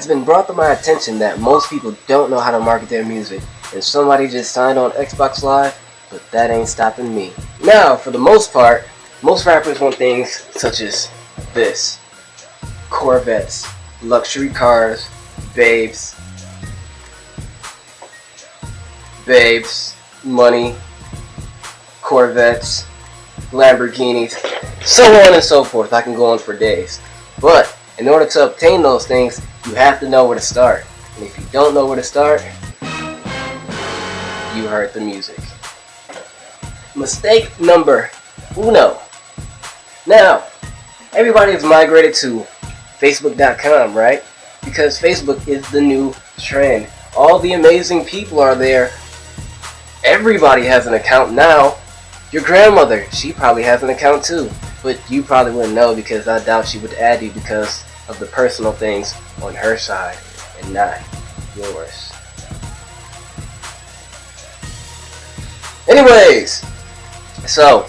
It's been brought to my attention that most people don't know how to market their music, and somebody just signed on Xbox Live, but that ain't stopping me. Now, for the most part, most rappers want things such as this: Corvettes, luxury cars, babes, money, Corvettes, Lamborghinis, so on and so forth. I can go on for days. But in order to obtain those things, you have to know where to start. And if you don't know where to start, you hurt the music. Mistake number uno. Now, everybody has migrated to Facebook.com, right? Because Facebook is the new trend. All the amazing people are there. Everybody has an account now. Your grandmother, she probably has an account too. But you probably wouldn't know, because I doubt she would add you because of the personal things on her side and not yours. Anyways, so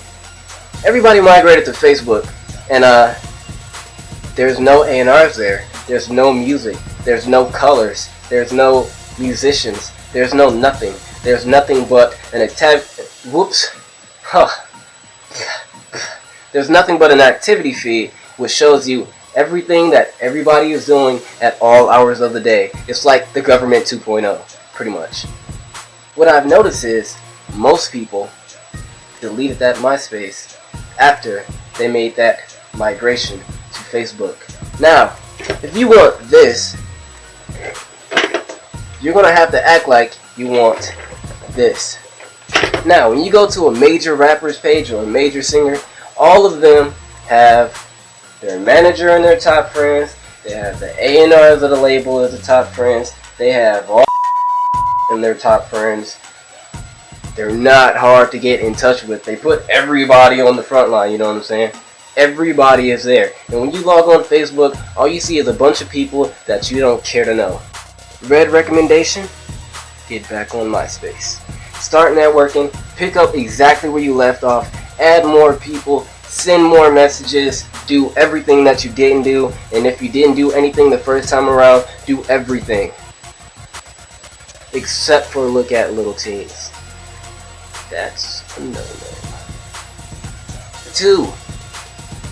everybody migrated to Facebook, and there's no A&Rs there. There's no music. There's no colors. There's no musicians. There's no nothing. There's nothing but an There's nothing but an activity feed which shows you everything that everybody is doing at all hours of the day. It's like the government 2.0, pretty much. What I've noticed is most people deleted that MySpace after they made that migration to Facebook. Now, if you want this, you're going to have to act like you want this. Now, when you go to a major rapper's page or a major singer, all of them have their manager and their top friends. They have the A&Rs of the label as the top friends. They have all and their top friends. They're not hard to get in touch with. They put everybody on the front line, you know what I'm saying? Everybody is there. And when you log on Facebook, all you see is a bunch of people that you don't care to know. Red recommendation? Get back on MySpace. Start networking, pick up exactly where you left off, add more people, send more messages, do everything that you didn't do, and if you didn't do anything the first time around, do everything. Except for look at little teens. That's a no-no. 2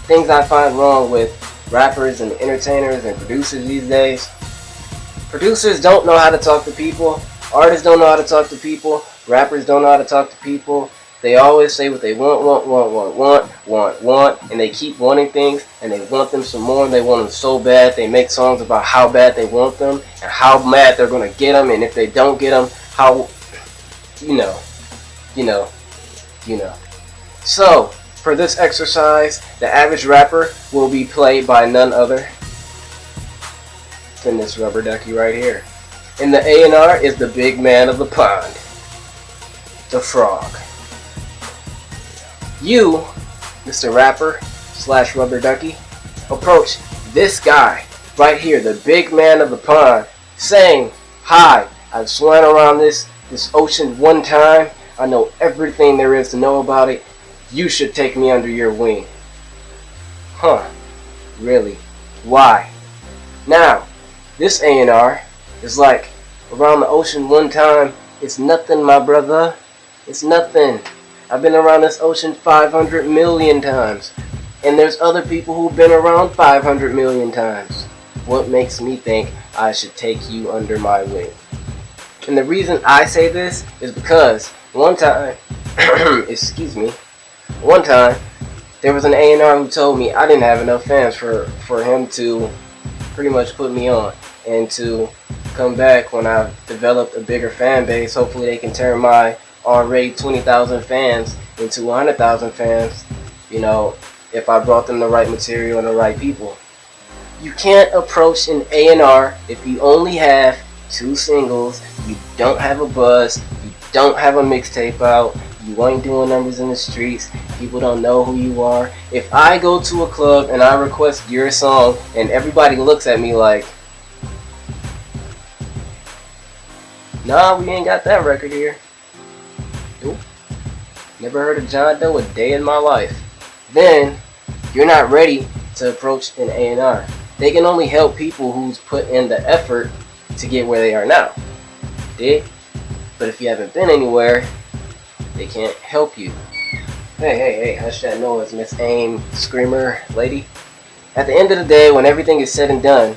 things I find wrong with rappers and entertainers and producers these days. Producers don't know how to talk to people. Artists don't know how to talk to people. Rappers don't know how to talk to people. They always say what they want, and they keep wanting things, and they want them some more, and they want them so bad. They make songs about how bad they want them, and how mad they're going to get them, and if they don't get them, how, you know. So, for this exercise, the average rapper will be played by none other than this rubber ducky right here. And the A&R is the big man of the pond, the frog. You, Mr. Rapper / Rubber Ducky, approach this guy right here, the big man of the pond, saying, "Hi, I've swam around this ocean one time. I know everything there is to know about it. You should take me under your wing." Huh, really? Why? Now, this A&R is like, around the ocean one time. It's nothing, my brother. It's nothing. I've been around this ocean 500 million times. And there's other people who've been around 500 million times. What makes me think I should take you under my wing? And the reason I say this is because one time, one time, there was an A&R who told me I didn't have enough fans for him to pretty much put me on. And to come back when I've developed a bigger fan base, hopefully they can turn my already 20,000 fans into 100,000 fans, if I brought them the right material and the right people. You can't approach an A&R if you only have 2 singles, you don't have a buzz, you don't have a mixtape out, you ain't doing numbers in the streets, people don't know who you are. If I go to a club and I request your song and everybody looks at me like, "Nah, we ain't got that record here." Nope. Never heard of John Doe a day in my life. Then, you're not ready to approach an A&R. They can only help people who's put in the effort to get where they are now. Dig? But if you haven't been anywhere, they can't help you. Hey, hush that noise, Miss AIM Screamer lady. At the end of the day, when everything is said and done,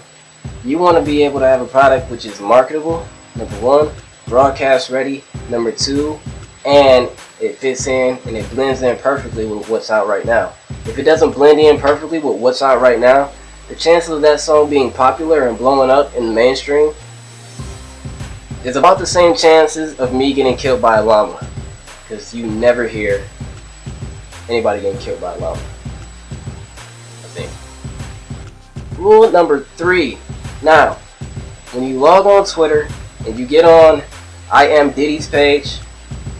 you want to be able to have a product which is marketable, number one, broadcast ready, number two, and it fits in and it blends in perfectly with what's out right now. If it doesn't blend in perfectly with what's out right now, the chances of that song being popular and blowing up in the mainstream is about the same chances of me getting killed by a llama. Because you never hear anybody getting killed by a llama, I think. Rule number 3. Now, when you log on Twitter and you get on I Am Diddy's page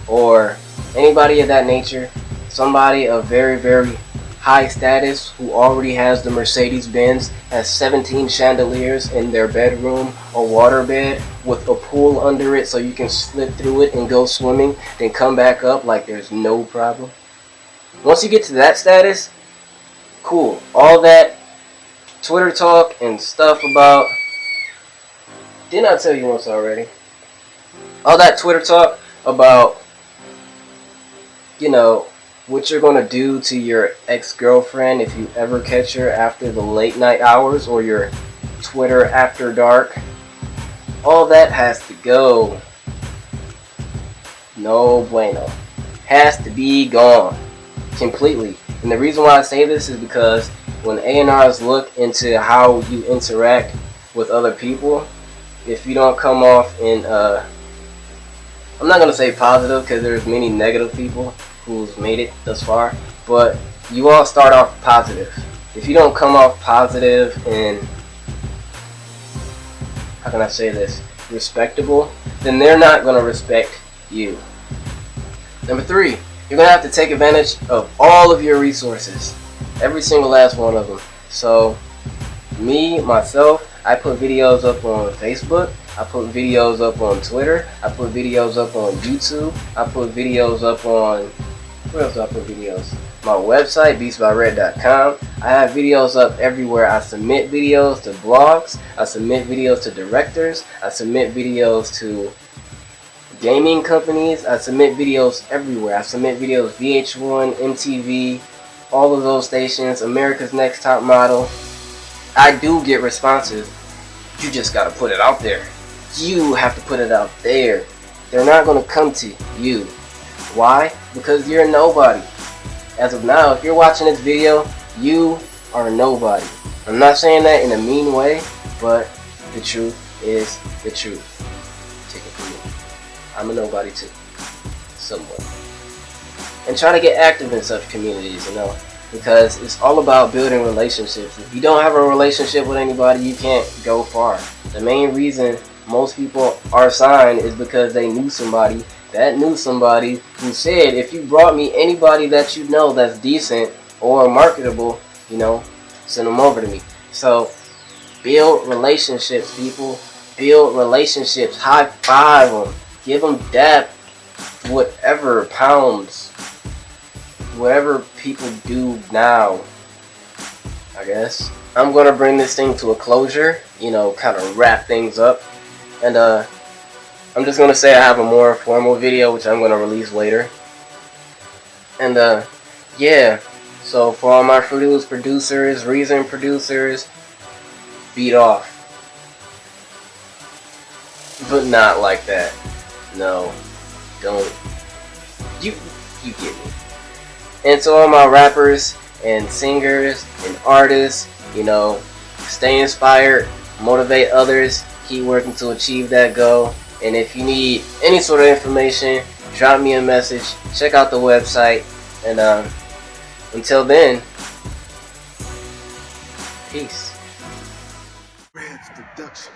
or anybody of that nature, somebody of very, very high status who already has the Mercedes-Benz, has 17 chandeliers in their bedroom, a waterbed with a pool under it so you can slip through it and go swimming, then come back up like there's no problem. Once you get to that status, cool. All that Twitter talk and stuff about, didn't I tell you once already? All that Twitter talk about, you know, what you're going to do to your ex-girlfriend if you ever catch her after the late night hours or your Twitter after dark. All that has to go. No bueno. Has to be gone. Completely. And the reason why I say this is because when A&Rs look into how you interact with other people, if you don't come off in, I'm not going to say positive because there's many negative people who's made it thus far, but you all start off positive. If you don't come off positive and, how can I say this, respectable, then they're not going to respect you. Number 3, you're going to have to take advantage of all of your resources, every single last one of them. So me, myself, I put videos up on Facebook, I put videos up on Twitter, I put videos up on YouTube, I put videos up on, where else do I put videos? My website, beastbyred.com. I have videos up everywhere. I submit videos to blogs, I submit videos to directors, I submit videos to gaming companies, I submit videos everywhere. I submit videos VH1, MTV, all of those stations, America's Next Top Model. I do get responses. You just gotta put it out there. You have to put it out there. They're not gonna come to you. Why? Because you're nobody. As of now, if you're watching this video, you are nobody. I'm not saying that in a mean way, but the truth is the truth. Take it from me. I'm a nobody too. Somewhat. And try to get active in such communities, you know, because it's all about building relationships. If you don't have a relationship with anybody, you can't go far. The main reason most people are signed is because they knew somebody that knew somebody who said, if you brought me anybody that you know that's decent or marketable, you know, send them over to me. So build relationships, people. Build relationships. High five them. Give them dap, whatever, pounds, whatever people do now, I guess. I'm going to bring this thing to a closure, you know, kind of wrap things up. And I'm just going to say I have a more formal video, which I'm going to release later. And yeah, so for all my Fruity Loops producers, Reason producers, beat off. But not like that. No, don't. You get me. And to all my rappers and singers and artists, you know, stay inspired, motivate others, keep working to achieve that goal. And if you need any sort of information, drop me a message, check out the website, and until then, peace. Rance Productions.